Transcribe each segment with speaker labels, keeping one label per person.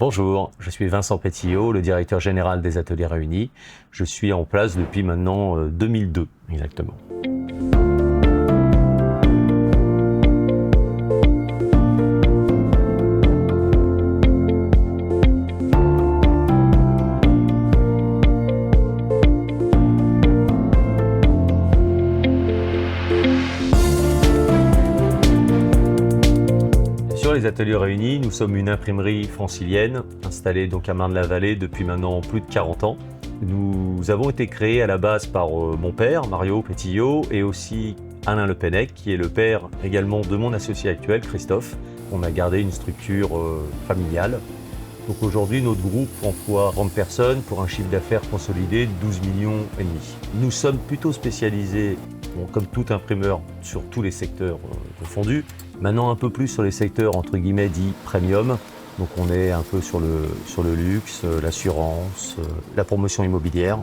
Speaker 1: Bonjour, je suis Vincent Pétillot, le directeur général des Ateliers Réunis. Je suis en place depuis maintenant 2002 exactement. Sur les Ateliers Réunis, nous sommes une imprimerie francilienne installée donc à Marne-la-Vallée depuis maintenant plus de 40 ans. Nous avons été créés à la base par mon père, Mario Pétillot, et aussi Alain Le Pennec, qui est le père également de mon associé actuel, Christophe. On a gardé une structure familiale. Donc aujourd'hui, notre groupe emploie 30 personnes pour un chiffre d'affaires consolidé de 12,5 millions. Nous sommes plutôt spécialisés, comme tout imprimeur, sur tous les secteurs confondus. Maintenant un peu plus sur les secteurs entre guillemets dits premium. Donc on est un peu sur le luxe, l'assurance, la promotion immobilière.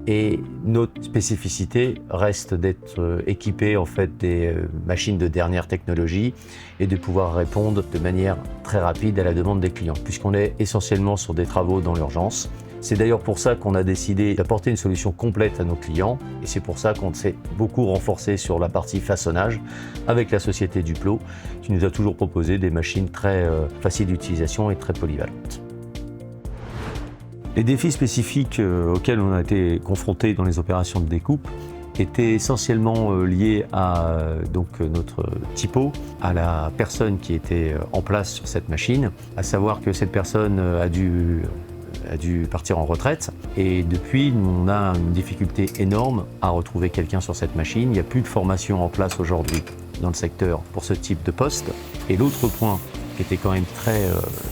Speaker 1: Et notre spécificité reste d'être équipé en fait des machines de dernière technologie et de pouvoir répondre de manière très rapide à la demande des clients, puisqu'on est essentiellement sur des travaux dans l'urgence. C'est d'ailleurs pour ça qu'on a décidé d'apporter une solution complète à nos clients, et c'est pour ça qu'on s'est beaucoup renforcé sur la partie façonnage avec la société Duplo, qui nous a toujours proposé des machines très faciles d'utilisation et très polyvalentes. Les défis spécifiques auxquels on a été confrontés dans les opérations de découpe étaient essentiellement liés à notre typo, à la personne qui était en place sur cette machine, à savoir que cette personne a dû partir en retraite, et depuis on a une difficulté énorme à retrouver quelqu'un sur cette machine. Il n'y a plus de formation en place aujourd'hui dans le secteur pour ce type de poste. Et l'autre point qui était quand même très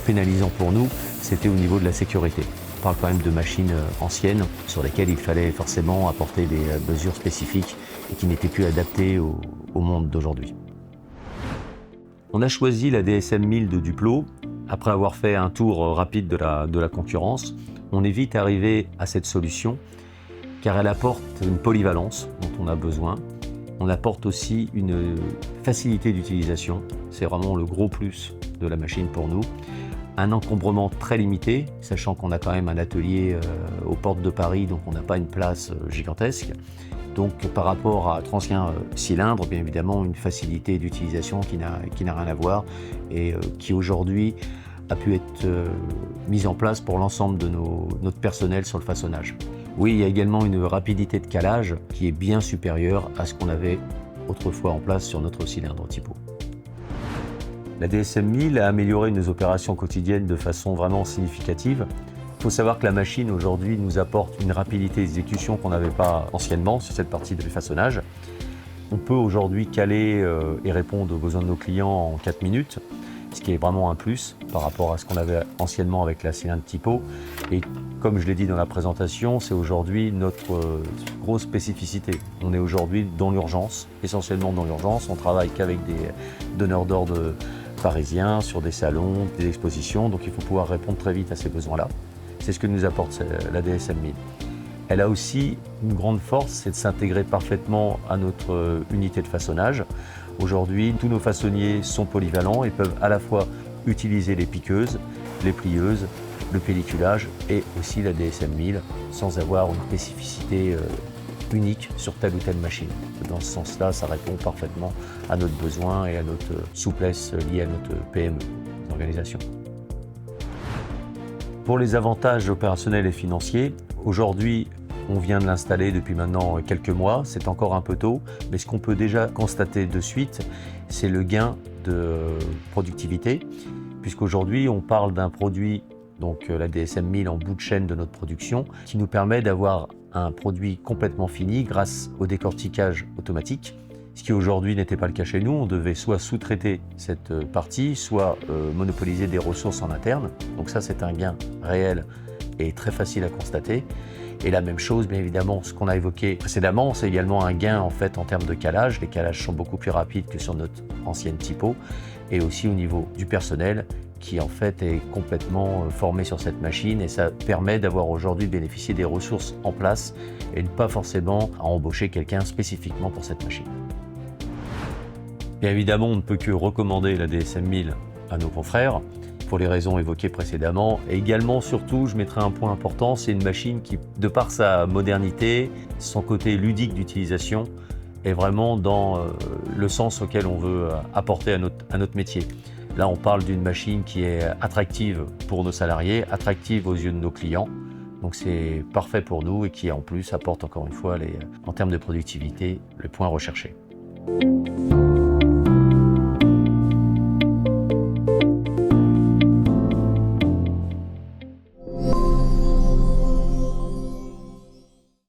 Speaker 1: pénalisant pour nous, c'était au niveau de la sécurité. On parle quand même de machines anciennes sur lesquelles il fallait forcément apporter des mesures spécifiques et qui n'étaient plus adaptées au monde d'aujourd'hui. On a choisi la DSM 1000 de Duplo. Après avoir fait un tour rapide de la concurrence, on est vite arrivé à cette solution car elle apporte une polyvalence dont on a besoin. On apporte aussi une facilité d'utilisation, c'est vraiment le gros plus de la machine pour nous. Un encombrement très limité, sachant qu'on a quand même un atelier aux portes de Paris, donc on n'a pas une place gigantesque. Donc par rapport à notre ancien cylindre, bien évidemment une facilité d'utilisation qui n'a rien à voir et qui aujourd'hui a pu être mise en place pour l'ensemble de notre personnel sur le façonnage. Oui, il y a également une rapidité de calage qui est bien supérieure à ce qu'on avait autrefois en place sur notre cylindre typo. La DSM 1000 a amélioré nos opérations quotidiennes de façon vraiment significative. Il faut savoir que la machine aujourd'hui nous apporte une rapidité d'exécution qu'on n'avait pas anciennement sur cette partie de façonnage. On peut aujourd'hui caler et répondre aux besoins de nos clients en 4 minutes, ce qui est vraiment un plus par rapport à ce qu'on avait anciennement avec la cylindre typo. Et comme je l'ai dit dans la présentation, c'est aujourd'hui notre grosse spécificité. On est aujourd'hui dans l'urgence, essentiellement dans l'urgence. On travaille qu'avec des donneurs d'ordre parisiens, sur des salons, des expositions, donc il faut pouvoir répondre très vite à ces besoins-là. C'est ce que nous apporte la DSM 1000. Elle a aussi une grande force, c'est de s'intégrer parfaitement à notre unité de façonnage. Aujourd'hui, tous nos façonniers sont polyvalents et peuvent à la fois utiliser les piqueuses, les plieuses, le pelliculage et aussi la DSM 1000 sans avoir une spécificité unique sur telle ou telle machine. Dans ce sens-là, ça répond parfaitement à notre besoin et à notre souplesse liée à notre PME, organisation. Pour les avantages opérationnels et financiers, aujourd'hui, on vient de l'installer depuis maintenant quelques mois, c'est encore un peu tôt, mais ce qu'on peut déjà constater de suite, c'est le gain de productivité, puisqu'aujourd'hui, on parle d'un produit, donc la DSM 1000 en bout de chaîne de notre production, qui nous permet d'avoir un produit complètement fini grâce au décortiquage automatique, ce qui aujourd'hui n'était pas le cas chez nous. On devait soit sous-traiter cette partie, soit monopoliser des ressources en interne. Donc ça, c'est un gain réel et très facile à constater. Et la même chose, bien évidemment, ce qu'on a évoqué précédemment, c'est également un gain en fait en termes de calage. Les calages sont beaucoup plus rapides que sur notre ancienne typo, et aussi au niveau du personnel qui en fait est complètement formé sur cette machine, et ça permet d'avoir aujourd'hui bénéficié des ressources en place et ne pas forcément à embaucher quelqu'un spécifiquement pour cette machine. Bien évidemment, on ne peut que recommander la DSM 1000 à nos confrères. Il pour les raisons évoquées précédemment. Et également, surtout, je mettrai un point important, c'est une machine qui, de par sa modernité, son côté ludique d'utilisation, est vraiment dans le sens auquel on veut apporter à notre métier. Là, on parle d'une machine qui est attractive pour nos salariés, attractive aux yeux de nos clients. Donc c'est parfait pour nous et qui en plus apporte encore une fois, en termes de productivité, le point recherché.